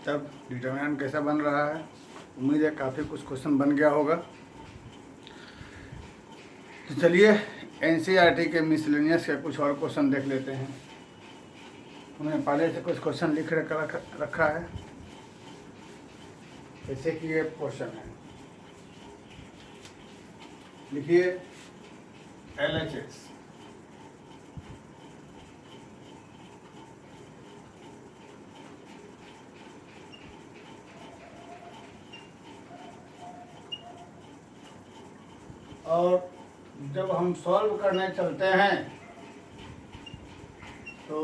तब डिटरमिनेंट कैसा बन रहा है। उम्मीद है काफ़ी कुछ क्वेश्चन बन गया होगा। तो चलिए एनसीईआरटी के मिसलेनियस के कुछ और क्वेश्चन देख लेते हैं। हमने पहले से कुछ क्वेश्चन लिख रखा है, जैसे कि ये क्वेश्चन है, लिखिए LHS और जब हम सॉल्व करने चलते हैं तो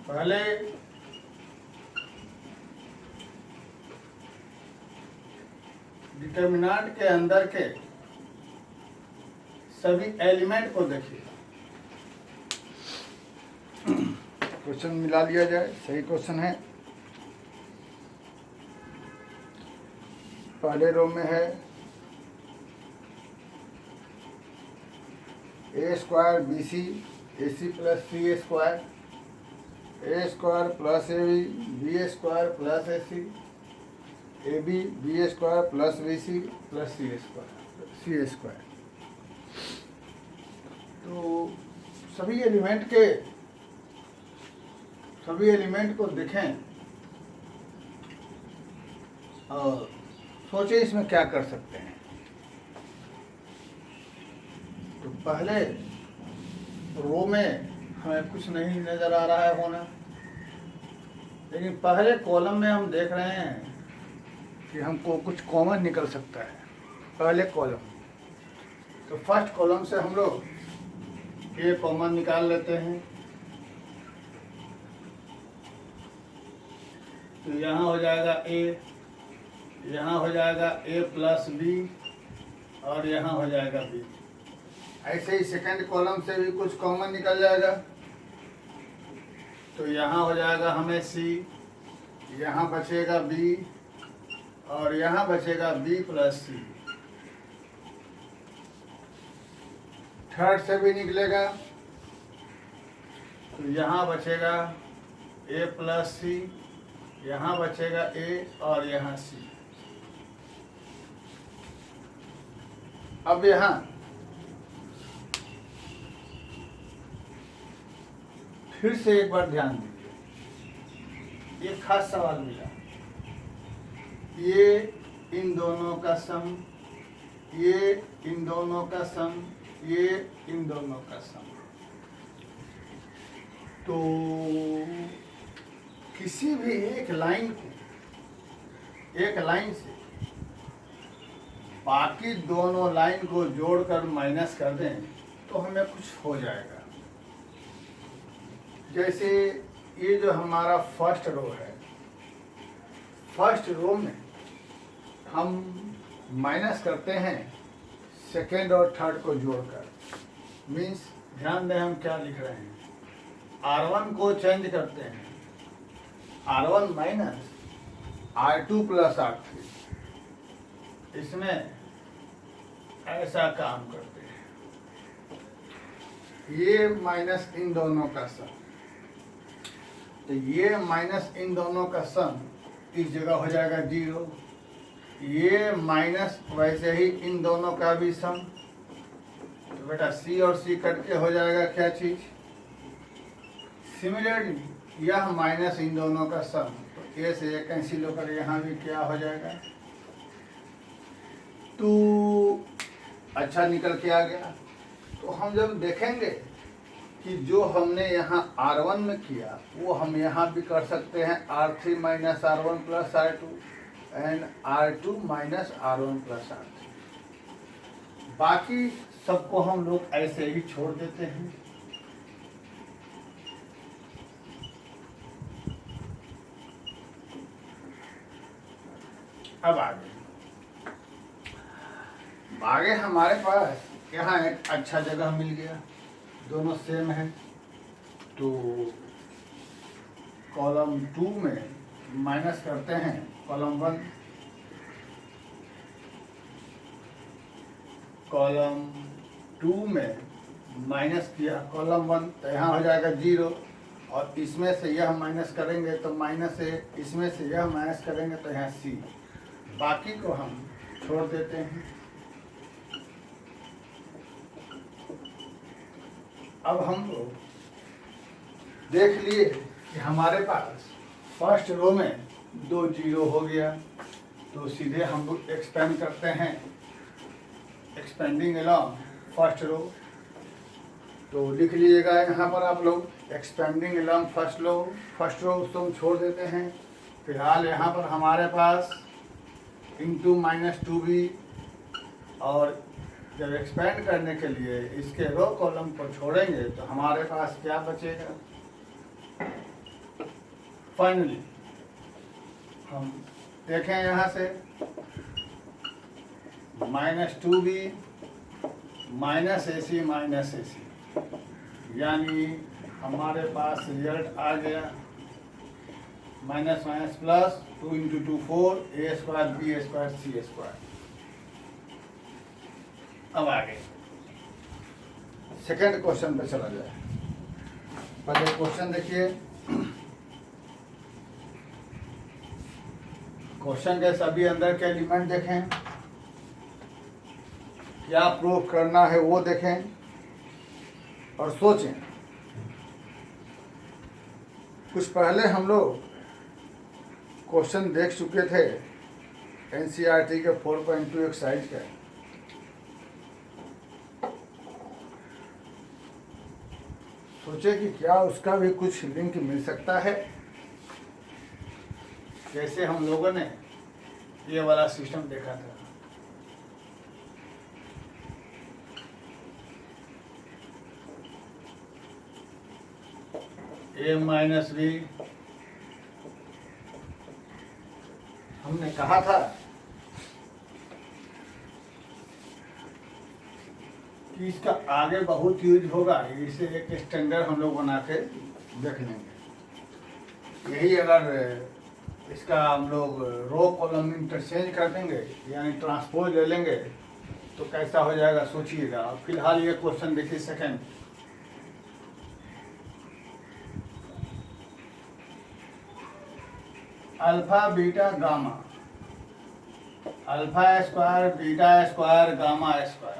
पहले डिटरमिनेंट के अंदर के सभी एलिमेंट को देखिए। क्वेश्चन मिला लिया जाए, सही क्वेश्चन है। पहले रो में है A square BC AC plus C square, A square plus AB B square plus AC AB B square plus BC plus C square. तो सभी एलिमेंट को देखें और सोचे इसमें क्या कर सकते हैं। तो पहले रो में हमें कुछ नहीं नज़र आ रहा है होना, लेकिन पहले कॉलम में हम देख रहे हैं कि हमको कुछ कॉमन निकल सकता है। पहले कॉलम, तो फर्स्ट कॉलम से हम लोग ए कॉमन निकाल लेते हैं। तो यहाँ हो जाएगा ए, यहाँ हो जाएगा A प्लस B और यहाँ हो जाएगा B। ऐसे ही सेकंड कॉलम से भी कुछ कॉमन निकल जाएगा। तो यहाँ हो जाएगा हमें C, यहाँ बचेगा B और यहाँ बचेगा B प्लस C। थर्ड से भी निकलेगा, तो यहाँ बचेगा A प्लस C, यहाँ बचेगा A और यहाँ C। अब यहाँ फिर से एक बार ध्यान दीजिए, एक खास सवाल मिला। ये इन दोनों का सम, ये इन दोनों का सम, ये इन दोनों का सम। तो किसी भी एक लाइन से बाकी दोनों लाइन को जोड़कर माइनस कर दें तो हमें कुछ हो जाएगा। जैसे ये जो हमारा फर्स्ट रो है, फर्स्ट रो में हम माइनस करते हैं सेकेंड और थर्ड को जोड़कर। मीन्स ध्यान दें हम क्या लिख रहे हैं, R1 को चेंज करते हैं, R1 minus R2 plus R3। इसमें ऐसा काम करते हैं, ये माइनस इन दोनों का सम, तो ये माइनस इन दोनों का सम इस जगह हो जाएगा 0। ये माइनस वैसे ही इन दोनों का भी सम, तो बेटा C और C कट के हो जाएगा क्या चीज। सिमिलरली यह माइनस इन दोनों का सम, तो A से A कैंसिल होकर यहाँ भी क्या हो जाएगा। तो अच्छा निकल के आ गया। तो हम जब देखेंगे कि जो हमने यहाँ R1 में किया वो हम यहाँ भी कर सकते हैं, R3 minus R1 plus R2 and R2 minus R1 plus R3। बाकी सबको हम लोग ऐसे ही छोड़ देते हैं। अब आगे हमारे पास यहाँ एक अच्छा जगह मिल गया, दोनों सेम है। तो कॉलम 2 में माइनस करते हैं कॉलम 1, कॉलम 2 में माइनस किया कॉलम 1, तो यहाँ हो जाएगा 0। और इसमें से यह माइनस करेंगे तो माइनस ए, इसमें से यह माइनस करेंगे तो यहाँ सी, बाकी को हम छोड़ देते हैं। अब हम लोग देख लिए कि हमारे पास फर्स्ट रो में 2 जीरो हो गया, तो सीधे हम लोग एक्सपेंड करते हैं, एक्सपेंडिंग अलोंग फर्स्ट रो। तो लिख लीजिएगा यहाँ पर आप लोग एक्सपेंडिंग अलोंग फर्स्ट रो, उसको हम छोड़ देते हैं। फिलहाल यहाँ पर हमारे पास इंटू -2b, और जब एक्सपेंड करने के लिए इसके रो कॉलम को छोड़ेंगे तो हमारे पास क्या बचेगा। फाइनली हम देखें यहाँ से -2b -AC, यानी हमारे पास रिजल्ट आ गया minus minus plus 2 × 2 4 a² b² c²। अब आगे सेकेंड क्वेश्चन पे चला जाए। पहले क्वेश्चन देखिए, क्वेश्चन के सभी अंदर के एलिमेंट देखें, क्या प्रूव करना है वो देखें और सोचें। कुछ पहले हम लोग क्वेश्चन देख चुके थे NCERT के 4.2 एक्सरसाइज का। सोचे कि क्या उसका भी कुछ लिंक मिल सकता है, जैसे हम लोगों ने ये वाला सिस्टम देखा था। A-B, हमने कहा था कि इसका आगे बहुत यूज होगा, इसे एक स्टैंडर्ड हम लोग बना के देख लेंगे। यही अगर इसका हम लोग रो कॉलम इंटरचेंज कर देंगे, यानी ट्रांसपोज ले लेंगे, तो कैसा हो जाएगा सोचिएगा। फिलहाल ये क्वेश्चन देखिए सेकेंड। Alpha beta gamma, α² β² γ²।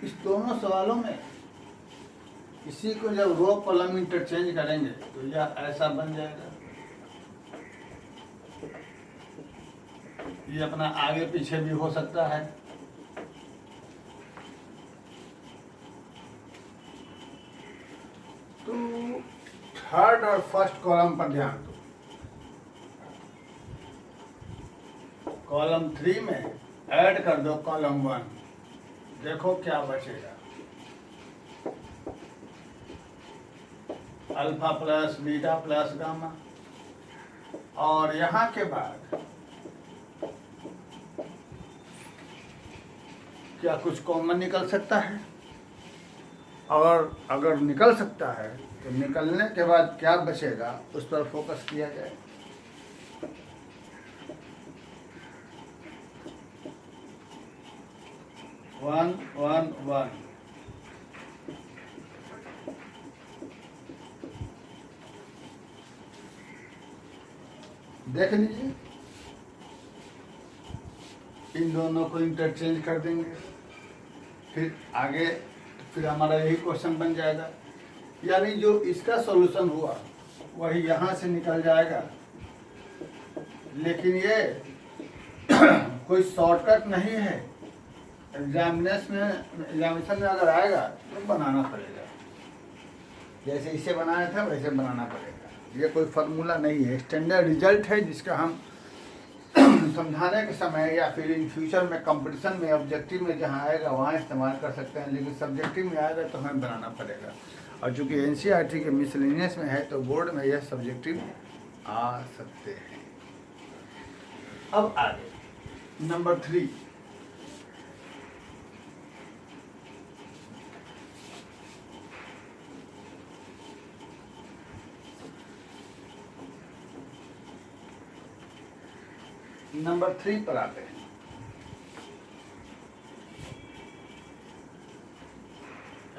इस दोनों सवालों में इसी को जब रो कॉलम इंटरचेंज करेंगे तो यह ऐसा बन जाएगा। ये अपना आगे पीछे भी हो सकता है। तो थर्ड और फर्स्ट कॉलम पर ध्यान दो। कॉलम 3 में ऐड कर दो कॉलम 1, देखो क्या बचेगा। Alpha plus beta plus gamma, और यहाँ के बाद क्या कुछ कॉमन निकल सकता है, और अगर निकल सकता है तो निकलने के बाद क्या बचेगा उस पर फोकस किया जाए। वन वन वन, देख लीजिए। इन दोनों को इंटरचेंज कर देंगे, फिर आगे फिर हमारा यही क्वेश्चन बन जाएगा। यानी जो इसका सॉल्यूशन हुआ वही यहाँ से निकल जाएगा, लेकिन ये कोई शॉर्टकट नहीं है। एग्जामिनेशन में अगर आएगा तो बनाना पड़ेगा, जैसे इसे बनाया था वैसे बनाना पड़ेगा। ये कोई फार्मूला नहीं है, स्टैंडर्ड रिजल्ट है जिसका हम समझाने के समय या फिर इन फ्यूचर में कंपटीशन में ऑब्जेक्टिव में जहाँ आएगा वहाँ इस्तेमाल कर सकते हैं, लेकिन सब्जेक्टिव में आएगा तो हमें बनाना पड़ेगा। और चूँकि NCERT के मिसलेनियस में है तो बोर्ड में यह सब्जेक्टिव आ सकते हैं। अब आगे नंबर 3, नंबर 3 पर आते हैं।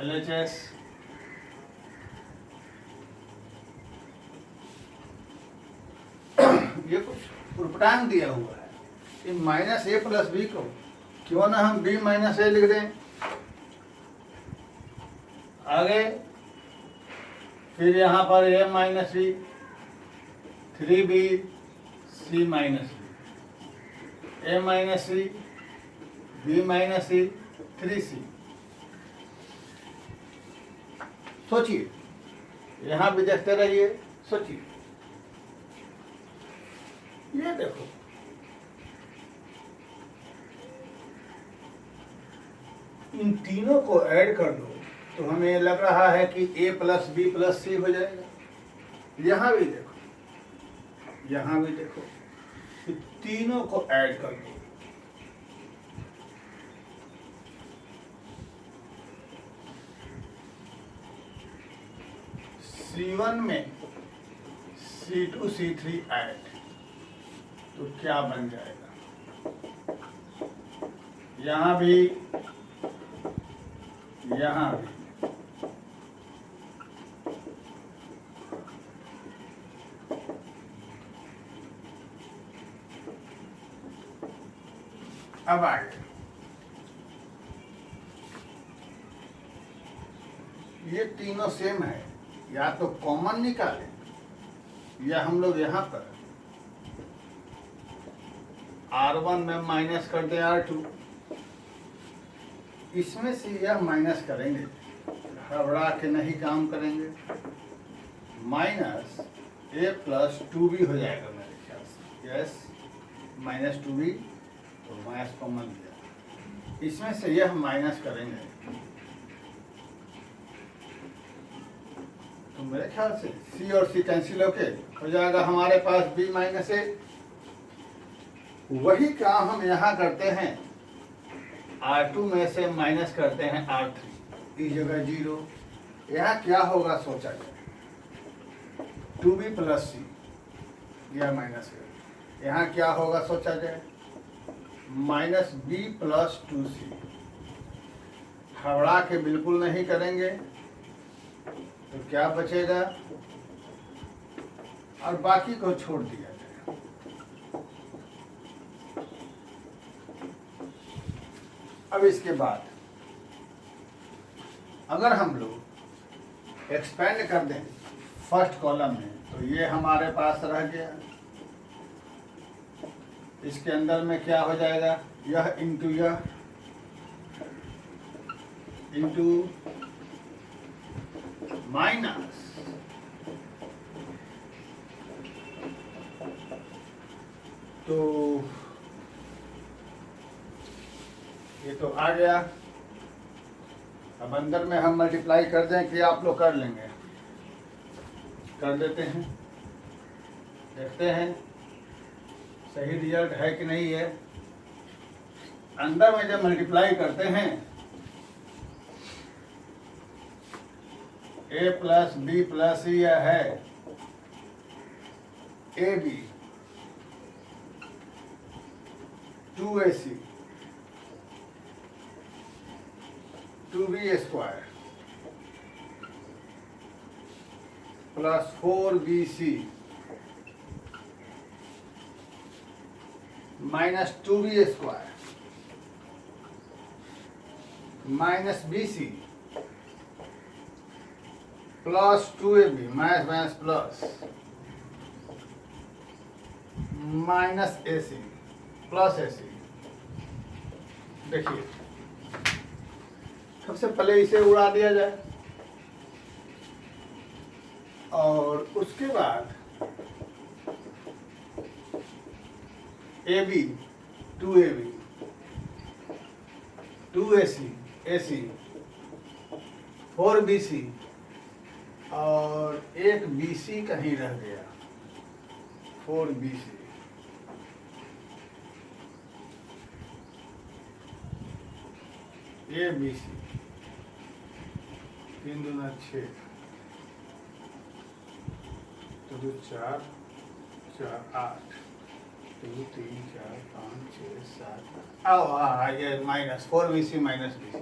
LHS ये कुछ उर्पटांग दिया हुआ है कि माइनस ए प्लस बी को क्यों ना हम बी माइनस ए लिख दें। आगे फिर यहाँ पर ए माइनस बी, 3b सी माइनस बी, ए माइनस सी, बी माइनस सी, 3c। सोचिए, यहाँ भी देखते रहिए, सोचिए। ये देखो, इन तीनों को ऐड कर दो तो हमें लग रहा है कि a प्लस बी प्लस सी हो जाएगा। यहाँ भी देखो, यहाँ भी देखो, तो तीनों को ऐड कर दो। C1 में C2 C3 ऐड तो क्या बन जाएगा? यहाँ भी, यहाँ भी। अब आगे ये तीनों सेम है, या तो कॉमन निकालें या हम लोग यहाँ पर R1 में माइनस कर दें R2। इसमें से यह माइनस करेंगे, घबरा के नहीं काम करेंगे। माइनस a प्लस 2b हो जाएगा मेरे ख्याल से। यस, माइनस 2b तो माइनस कॉमन दिया, इसमें से यह माइनस करेंगे तो मेरे ख्याल से c और c कैंसिल होके हो जाएगा हमारे पास b माइनस a। वही काम हम यहाँ करते हैं, R2 में से माइनस करते हैं R3, इस जगह 0। यहाँ क्या होगा सोचा जाए, 2b प्लस c, यह माइनस है। यहाँ क्या होगा सोचा जाए, minus b plus 2c। Howrah के बिल्कुल नहीं करेंगे तो क्या बचेगा, और बाकी को छोड़ दिया जाए। अब इसके बाद अगर हम लोग एक्सपेंड कर दें फर्स्ट कॉलम में तो ये हमारे पास रह गया। इसके अंदर में क्या हो जाएगा, यह इंटू यह इंटू माइनस तो ये तो आ गया। अब अंदर में हम मल्टीप्लाई कर दें कि आप लोग कर लेंगे, कर देते हैं, देखते हैं सही रिजल्ट है कि नहीं है। अंदर में जब मल्टीप्लाई करते हैं a प्लस बी प्लस सी यह है AB 2AC 2B square plus 4BC minus 2B square minus BC plus 2AB minus minus plus minus AC plus AC। देखिए, सबसे पहले इसे उड़ा दिया जाए और उसके बाद AB 2AB 2AC AC 4BC और एक BC कहीं रह गया 4BC। ये BC 3 दूना 6 तो 4 4 8 2 3 4 5 6 7 आओ हाँ ये minus 4 BC minus BC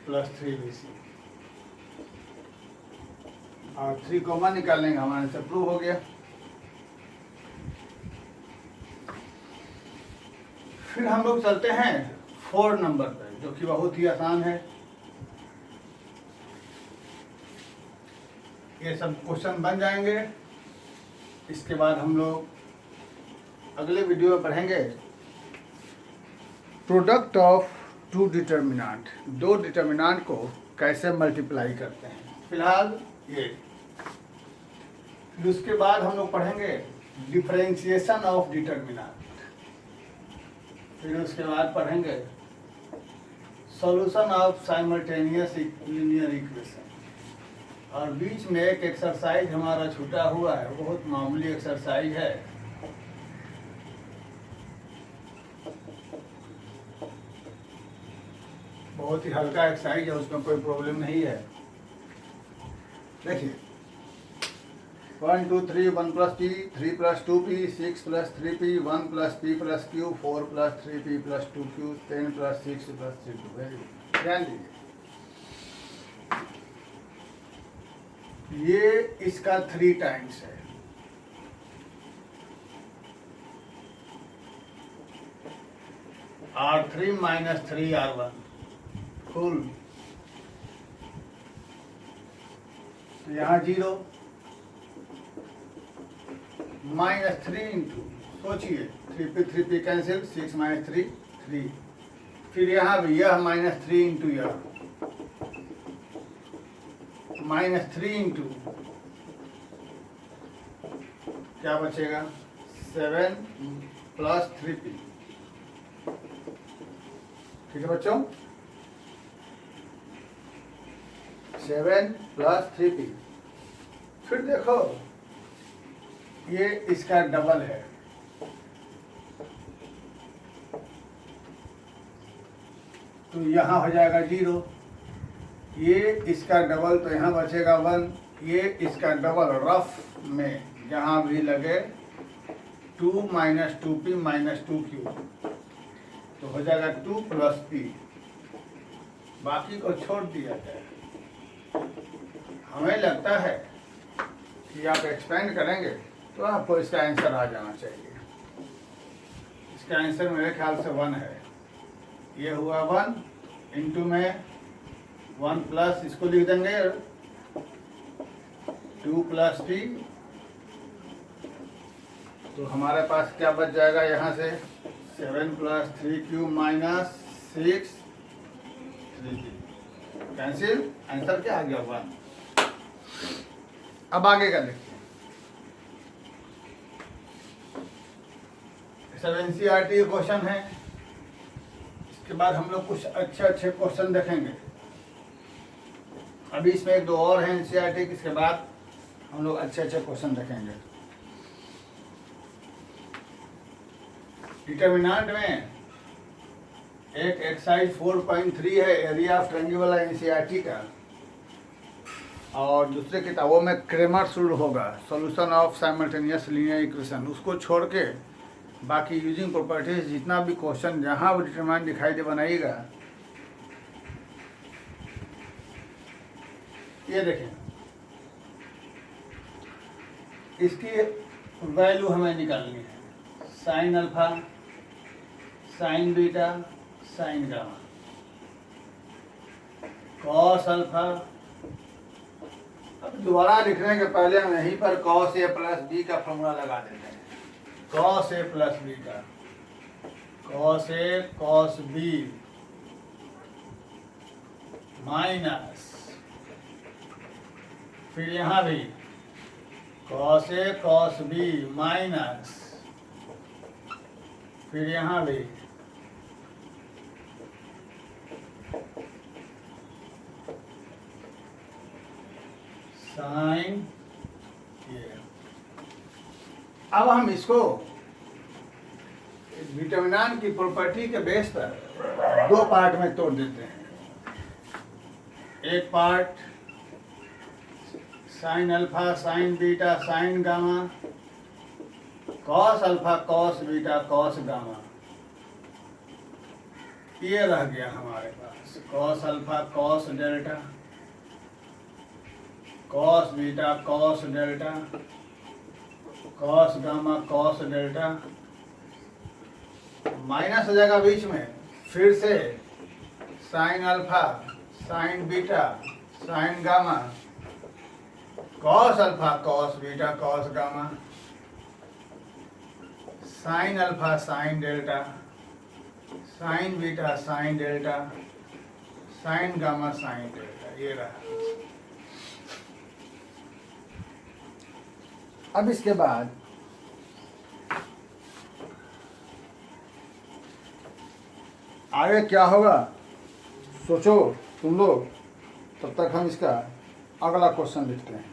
plus 3 BC और 3 कॉमन निकाल लेंगे, हमारे से प्रूव हो गया। फिर हम लोग चलते हैं 4 नंबर पर, जो कि बहुत ही आसान है। ये सब क्वेश्चन बन जाएंगे। इसके बाद हम लोग अगले वीडियो में पढ़ेंगे प्रोडक्ट ऑफ 2 डिटर्मिनेंट, 2 डिटर्मिनेंट को कैसे मल्टीप्लाई करते हैं। फिलहाल ये, फिर उसके बाद हम लोग पढ़ेंगे डिफरेंशिएशन ऑफ डिटर्मिनेंट, फिर उसके बाद पढ़ेंगे solution of simultaneous linear equation, और बीच में एक एक्सरसाइज हमारा छूटा हुआ है, बहुत मामूली एक्सरसाइज है। बहुत ही हल्का एक्सरसाइज है, उसमें कोई प्रॉब्लम नहीं है। देखिए 1 2 3 1 + p 3 + 2p 6 + 3p 1 + p + q 4 + 3p + 2q 10 + 6 + 3q। Very good, ध्यान दीजिए। ये इसका 3 टाइम्स है। R3 - 3R1 फुल, तो यहाँ 0 -3 इंटू, सोचिए 3p कैंसिल, 6 - 3 3, फिर यहाँ भी यह -3 इंटू यह -3 इंटू क्या बचेगा 7 + 3p। ठीक है बच्चों, 7 + 3p। फिर देखो ये इसका डबल है, तो यहाँ हो जाएगा 0। ये इसका डबल, तो यहाँ बचेगा 1। ये इसका डबल रफ में जहाँ भी लगे 2 - 2p - 2q, तो हो जाएगा 2 + p। बाकी को छोड़ दिया जाए। हमें लगता है कि आप एक्सपेंड करेंगे तो आपको इसका आंसर आ जाना चाहिए। इसका आंसर मेरे ख्याल से 1 है। ये हुआ 1 इंटू में 1 प्लस, इसको लिख देंगे 2 + p, तो हमारे पास क्या बच जाएगा यहाँ से 7 + 3q - 6 3p कैंसिल, आंसर क्या आ गया 1। अब आगे का देखिए, सब एनसीईआरटी क्वेश्चन है। इसके बाद हम लोग कुछ अच्छे क्वेश्चन देखेंगे। अभी इसमें 1 2 और हैं एनसीईआरटी, इसके बाद हम लोग अच्छे क्वेश्चन देखेंगे। डिटर्मिनेंट में एक एक्सरसाइज 4.3 है, एरिया ऑफ ट्रायंगल वाला एनसीईआरटी का, और दूसरे किताबों में क्रेमर्स रूल होगा, solution of simultaneous linear equation. उसको छोड़ के बाकी यूजिंग प्रॉपर्टीज जितना भी क्वेश्चन जहाँ भी डिटरमिनेंट दिखाई दे बनाइएगा। ये देखें, इसकी वैल्यू हमें निकालनी है, sign alpha, sine beta, sine gamma, cos alpha. अब दोबारा लिखने के पहले हम यहीं पर cos A + b का फॉर्मूला लगा देते हैं। cos A + b का, cos A cos b minus, फिर यहाँ भी cos A cos b minus, फिर यहाँ भी साइन। अब हम इसको डिटर्मिनेंट की प्रॉपर्टी के बेस पर 2 पार्ट में तोड़ देते हैं। एक part sine alpha, sine beta, sine gamma, cos alpha cos beta cos gamma, ये रह गया हमारे पास। Cos alpha cos delta, cos beta cos delta, cos gamma cos delta, minus हो जाएगा बीच में, फिर से sine alpha sine beta sine gamma, cos alpha cos beta cos gamma, sine alpha sine delta, sine beta sine delta, sine gamma sine delta, ये रहा। अब इसके बाद आगे क्या होगा सोचो तुम लोग, तब तक हम इसका अगला क्वेश्चन लिखते हैं।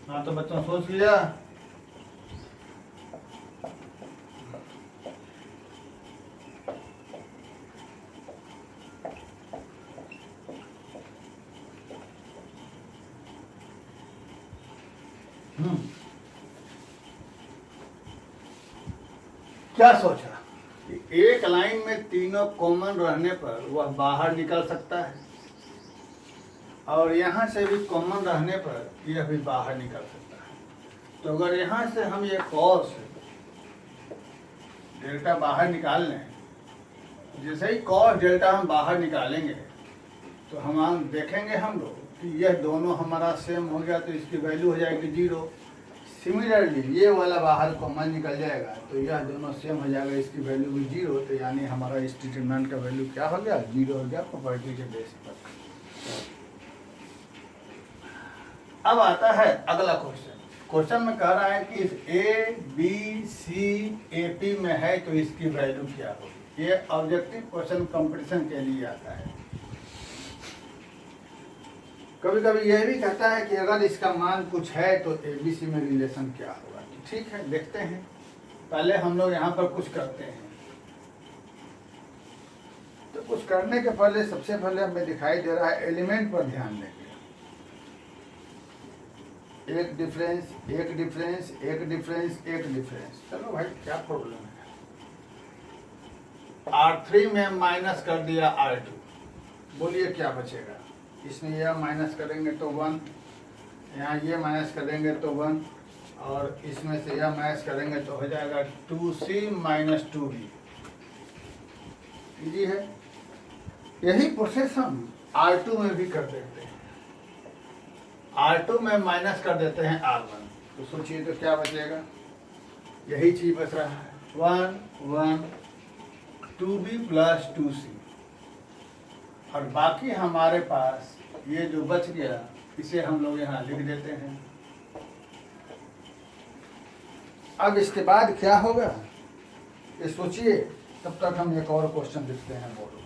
हाँ तो बच्चों सोच लिया। क्या सोचा कि एक लाइन में तीनों कॉमन रहने पर वह बाहर निकल सकता है, और यहाँ से भी कॉमन रहने पर यह भी बाहर निकल सकता है। तो अगर यहाँ से हम ये कॉस डेल्टा बाहर निकाल लें, जैसे ही कॉस डेल्टा हम बाहर निकालेंगे तो हम देखेंगे हम लोग कि यह दोनों हमारा सेम हो गया, तो इसकी वैल्यू हो जाएगी 0। सिमिलरली ये वाला बाहर कॉमन निकल जाएगा तो यह दोनों सेम हो जाएगा, इसकी वैल्यू भी 0। तो यानी हमारा इस डिटरमिनेंट का वैल्यू क्या हो गया, 0 हो गया प्रॉपर्टी के बेस पर। अब आता है अगला क्वेश्चन। क्वेश्चन में कह रहा है कि इस A B C A P में है तो इसकी वैल्यू क्या होगी। ये ऑब्जेक्टिव क्वेश्चन कंपटीशन के लिए आता है। कभी कभी यह भी कहता है कि अगर इसका मान कुछ है तो एबीसी में रिलेशन क्या होगा। ठीक है, देखते हैं। पहले हम लोग यहाँ पर कुछ करते हैं। तो कुछ करने के पहले सबसे पहले हमें दिखाई दे रहा है एलिमेंट पर ध्यान देंगे। एक डिफरेंस एक डिफरेंस एक डिफरेंस एक डिफरेंस। चलो भाई क्या प्रॉब्लम है। R3 में माइनस कर दिया R2, बोलिए क्या बचेगा। इसमें यह माइनस करेंगे तो 1, यहाँ ये माइनस करेंगे तो 1, और इसमें से यह माइनस करेंगे तो हो जाएगा 2C माइनस 2B। इजी है। यही प्रोसेस हम R2 में भी कर देते हैं। R2 में माइनस कर देते हैं R1, तो सोचिए तो क्या बचेगा। यही चीज बच रहा है 1 1 2B प्लस 2C, और बाकी हमारे पास ये जो बच गया इसे हम लोग यहाँ लिख देते हैं। अब इसके बाद क्या होगा ये सोचिए, तब तक हम एक और क्वेश्चन लिखते हैं बोर्ड पर।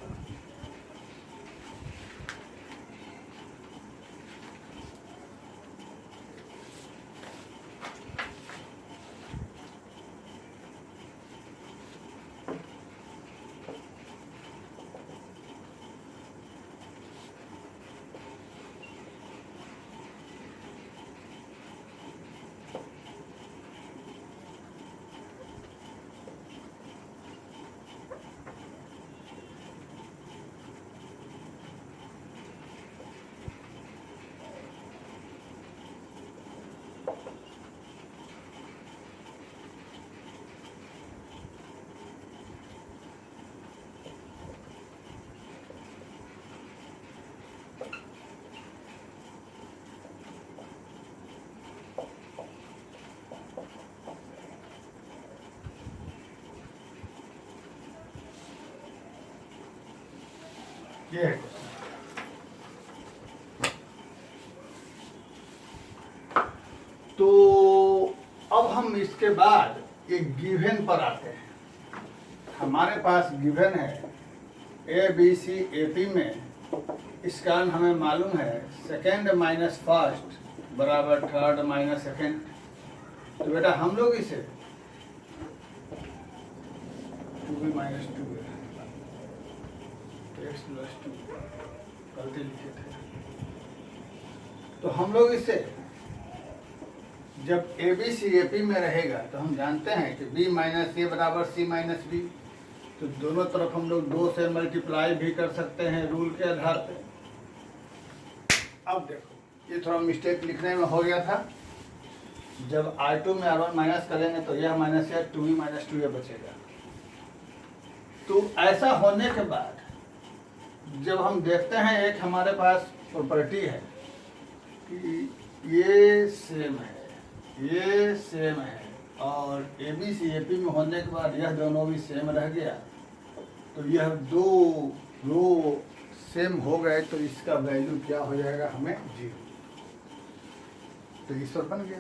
ये है तो अब हम इसके बाद ये गिवन पर आते हैं। हमारे पास गिवन है A B C A P में, इस कारण हमें मालूम है सेकेंड माइनस फर्स्ट बराबर थर्ड माइनस सेकेंड। तो बेटा हम लोग इसे 2b माइनस 2 x प्लस 2 गलती लिखे थे। तो हम लोग इसे जब A B C A P में रहेगा तो हम जानते हैं कि b माइनस ए बराबर c माइनस बी, तो दोनों तरफ हम लोग 2 से मल्टीप्लाई भी कर सकते हैं रूल के आधार पे। अब देखो ये थोड़ा मिस्टेक लिखने में हो गया था। जब R2 में R1 माइनस करेंगे तो यह माइनस यह 2b माइनस 2 बचेगा। तो ऐसा होने के बाद जब हम देखते हैं एक हमारे पास प्रॉपर्टी है कि ये सेम है और A B C A P में होने के बाद यह दोनों भी सेम रह गया, तो यह दो रो सेम हो गए, तो इसका वैल्यू क्या हो जाएगा हमें 0। तो इस पर बन गया।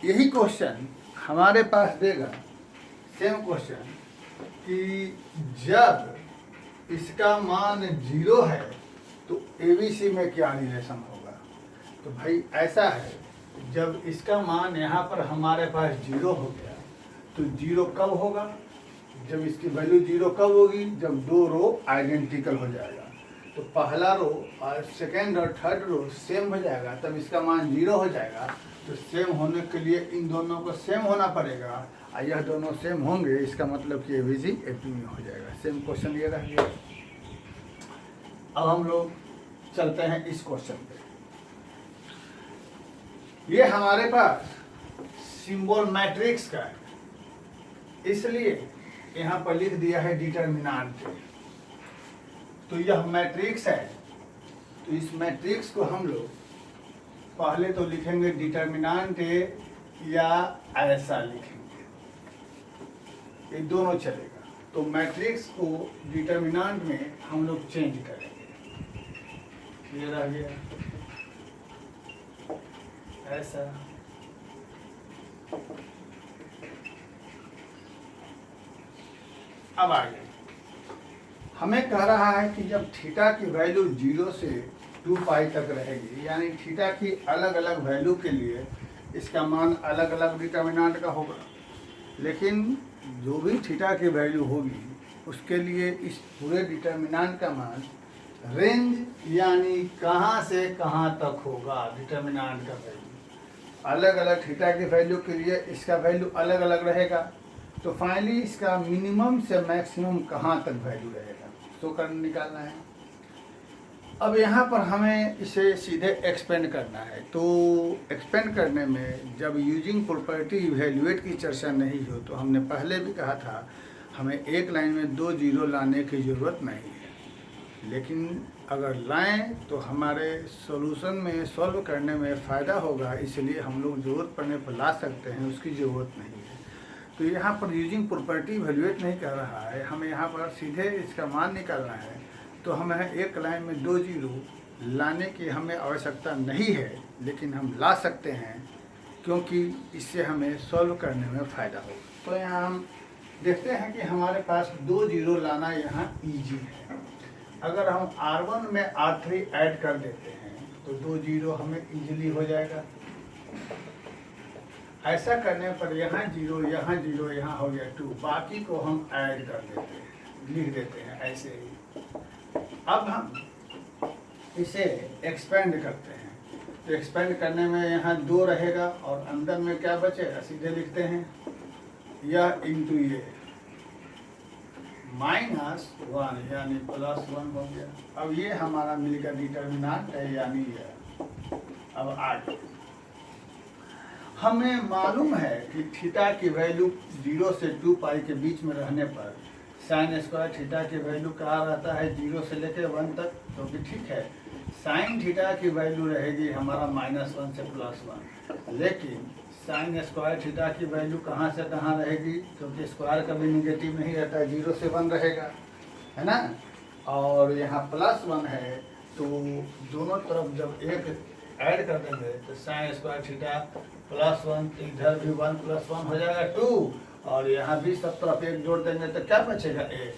यही क्वेश्चन हमारे पास देगा सेम क्वेश्चन कि जब इसका मान 0 है तो एबीसी में क्या रिलेशन होगा। तो भाई ऐसा है, जब इसका मान यहाँ पर हमारे पास 0 हो गया तो 0 कब होगा, जब इसकी वैल्यू 0 कब होगी, जब दो रो आइडेंटिकल हो जाएगा। तो पहला रो और सेकेंड और थर्ड रो सेम हो जाएगा, तब इसका मान 0 हो जाएगा। तो सेम होने के लिए इन दोनों को सेम होना पड़ेगा, और यह दोनों सेम होंगे, इसका मतलब कि एबीसी एपी में हो जाएगा। सेम क्वेश्चन ये रह गया। अब हम लोग चलते हैं इस क्वेश्चन पे। ये हमारे पास सिंबल मैट्रिक्स का है, इसलिए यहाँ पर लिख दिया है डिटर्मिनेंट। तो यह मैट्रिक्स है, तो इस मैट्रिक्स को हम लोग पहले तो लिखेंगे डिटर्मिनेंट या ऐसा लिखेंगे, ये दोनों चलेगा। तो मैट्रिक्स को डिटर्मिनेंट में हम लोग चेंज करेंगे। ये रह गया ऐसा, अब आगे हमें कह रहा है कि जब थीटा की वैल्यू 0 से 2 पाई तक रहेगी, यानी थीटा की अलग अलग वैल्यू के लिए इसका मान अलग अलग डिटर्मिनेंट का होगा, लेकिन जो भी थीटा की वैल्यू होगी उसके लिए इस पूरे डिटर्मिनेंट का मान रेंज यानी कहाँ से कहाँ तक होगा। डिटर्मिनेंट का वैल्यू अलग अलग थीटा की वैल्यू के लिए इसका वैल्यू अलग अलग रहेगा, तो फाइनली इसका मिनिमम से मैक्सिमम कहाँ तक वैल्यू रहेगा तो करना निकालना है। अब यहाँ पर हमें इसे सीधे एक्सपेंड करना है। तो एक्सपेंड करने में जब यूजिंग प्रॉपर्टी इवैल्यूएट की चर्चा नहीं हो, तो हमने पहले भी कहा था हमें एक लाइन में 2 जीरो लाने की ज़रूरत नहीं है, लेकिन अगर लाएं तो हमारे सॉल्यूशन में सॉल्व करने में फ़ायदा होगा, इसलिए हम लोग ज़रूरत पड़ने पर ला सकते हैं, उसकी ज़रूरत नहीं है। तो यहाँ पर यूजिंग प्रॉपर्टी इवैल्यूएट नहीं कर रहा है, हमें यहाँ पर सीधे इसका मान निकालना है। तो हमें एक लाइन में 2 जीरो लाने की हमें आवश्यकता नहीं है, लेकिन हम ला सकते हैं क्योंकि इससे हमें सॉल्व करने में फ़ायदा होगा। तो यहाँ हम देखते हैं कि हमारे पास 2 जीरो लाना यहाँ ईजी है। अगर हम R1 में R3 ऐड कर देते हैं तो 2 जीरो हमें ईजिली हो जाएगा। ऐसा करने पर यहाँ जीरो यहाँ हो गया 2, बाकी को हम ऐड कर देते हैं, लिख देते हैं ऐसे ही। अब हम इसे एक्सपेंड करते हैं, तो एक्सपेंड करने में यहाँ 2 रहेगा और अंदर में क्या बचेगा, सीधे लिखते हैं यह इंटू ये -1 यानी +1 हो गया। अब ये हमारा मिलकर डिटर्मिनेंट है, यानी यह। अब आगे हमें मालूम है कि थीटा की वैल्यू 0 से 2 पाई के बीच में रहने पर साइन स्क्वायर थीटा की वैल्यू कहाँ रहता है, 0 से लेकर 1 तक। तो भी ठीक है, साइन थीटा की वैल्यू रहेगी हमारा -1 से +1, लेकिन साइन स्क्वायर थीटा की वैल्यू कहाँ से कहाँ रहेगी, क्योंकि स्क्वायर कभी निगेटिव नहीं रहता है, 0 से 1 रहेगा, है ना। और यहाँ +1 है, तो दोनों तरफ जब एक ऐड कर देंगे तो साइन स्क्वायर थीटा +1, तो इधर भी 1 + 1 हो जाएगा 2, और यहाँ भी सब तरफ 1 जोड़ देंगे तो क्या बचेगा 1,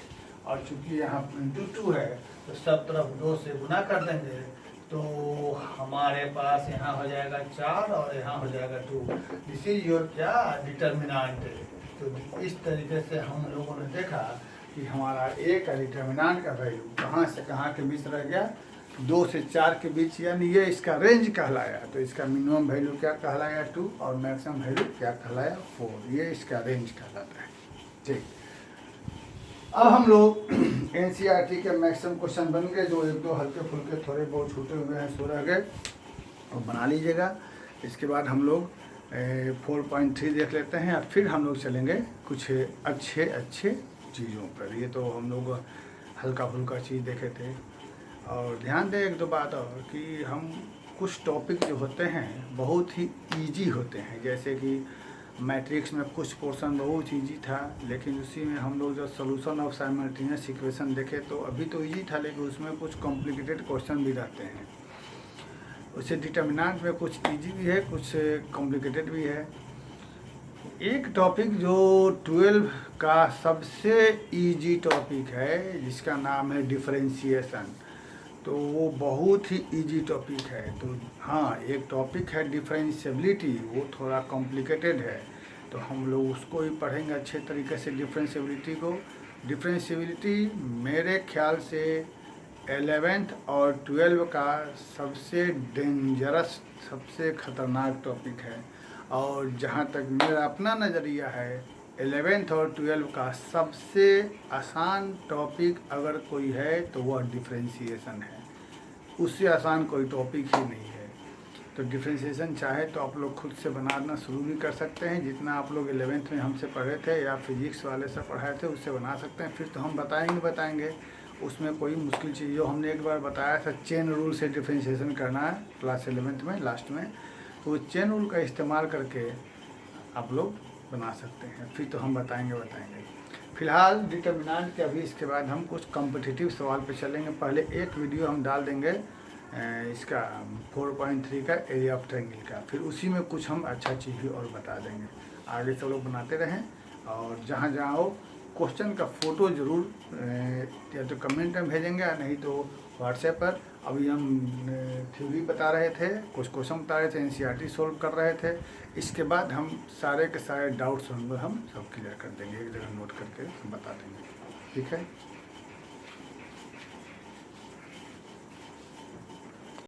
और चूंकि यहाँ × 2 है तो सब तरफ 2 से गुना कर देंगे, तो हमारे पास यहाँ हो जाएगा 4 और यहाँ हो जाएगा 2। दिस इज योर क्या डिटर्मिनेंट। तो इस तरीके से हम लोगों ने देखा कि हमारा ए का डिटर्मिनेंट का वैल्यू कहाँ से कहाँ के बीच रह गया, 2 से 4 के बीच, यानी ये इसका रेंज कहलाया। तो इसका मिनिमम वैल्यू क्या कहलाया 2 और मैक्सिमम वैल्यू क्या कहलाया 4, ये इसका रेंज कहलाता है। ठीक, अब हम लोग एनसीईआरटी के मैक्सिमम क्वेश्चन बन गए, जो 1-2 हल्के फुल्के थोड़े बहुत छूटे हुए हैं सो रह गए, और बना लीजिएगा। इसके बाद हम लोग 4.3 देख लेते हैं, और फिर हम लोग चलेंगे कुछ अच्छे चीज़ों पर। ये तो हम लोग हल्का फुल्का चीज़ देखे थे। और ध्यान दें एक दो बात और, कि हम कुछ टॉपिक जो होते हैं बहुत ही इजी होते हैं। जैसे कि मैट्रिक्स में कुछ पोर्शन बहुत इजी था, लेकिन उसी में हम लोग जब सोल्यूशन ऑफ साइमल्टेनियस इक्वेशन देखे तो अभी तो इजी था, लेकिन उसमें कुछ कॉम्प्लिकेटेड क्वेश्चन भी रहते हैं। उससे डिटर्मिनेंट में कुछ इजी भी है, कुछ कॉम्प्लिकेटेड भी है। एक टॉपिक जो 12 का सबसे इजी टॉपिक है, जिसका नाम है डिफरेंशिएशन, तो वो बहुत ही इजी टॉपिक है। तो हाँ, एक टॉपिक है डिफरेंशिएबिलिटी, वो थोड़ा कॉम्प्लिकेटेड है, तो हम लोग उसको ही पढ़ेंगे अच्छे तरीके से डिफरेंशिएबिलिटी को। डिफरेंशिएबिलिटी मेरे ख्याल से 11th और 12 का सबसे डेंजरस, सबसे ख़तरनाक टॉपिक है। और जहाँ तक मेरा अपना नज़रिया है, 11th और 12 का सबसे आसान टॉपिक अगर कोई है तो वह डिफरेंशिएशन है। उससे आसान कोई टॉपिक ही नहीं है। तो डिफरेंशिएशन चाहे तो आप लोग खुद से बनाना शुरू भी कर सकते हैं, जितना आप लोग 11th में हमसे पढ़े थे या फिजिक्स वाले से पढ़ाए थे उससे बना सकते हैं। फिर तो हम बताएंगे उसमें कोई मुश्किल चीज़। जो हमने एक बार बताया था चेन रूल से डिफरेंशिएशन करना है क्लास 11th में लास्ट में, तो वो चेन रूल का इस्तेमाल करके आप लोग बना सकते हैं। फिर तो हम बताएंगे। फिलहाल डिटर्मिनेंट के अभी इसके बाद हम कुछ कॉम्पिटिटिव सवाल पे चलेंगे। पहले एक वीडियो हम डाल देंगे इसका 4.3 का एरिया ऑफ ट्रायंगल का, फिर उसी में कुछ हम अच्छा चीज़ भी और बता देंगे। आगे सब लोग बनाते रहें, और जहाँ हो क्वेश्चन का फ़ोटो ज़रूर या तो कमेंट में भेजेंगे, या नहीं तो व्हाट्सएप पर। अभी हम थ्योरी बता रहे थे, कुछ क्वेश्चन बता रहे थे, एनसीईआरटी सोल्व कर रहे थे। इसके बाद हम सारे के सारे डाउट्स होंगे हम सब क्लियर कर देंगे, एक जगह नोट करके बता देंगे। ठीक है।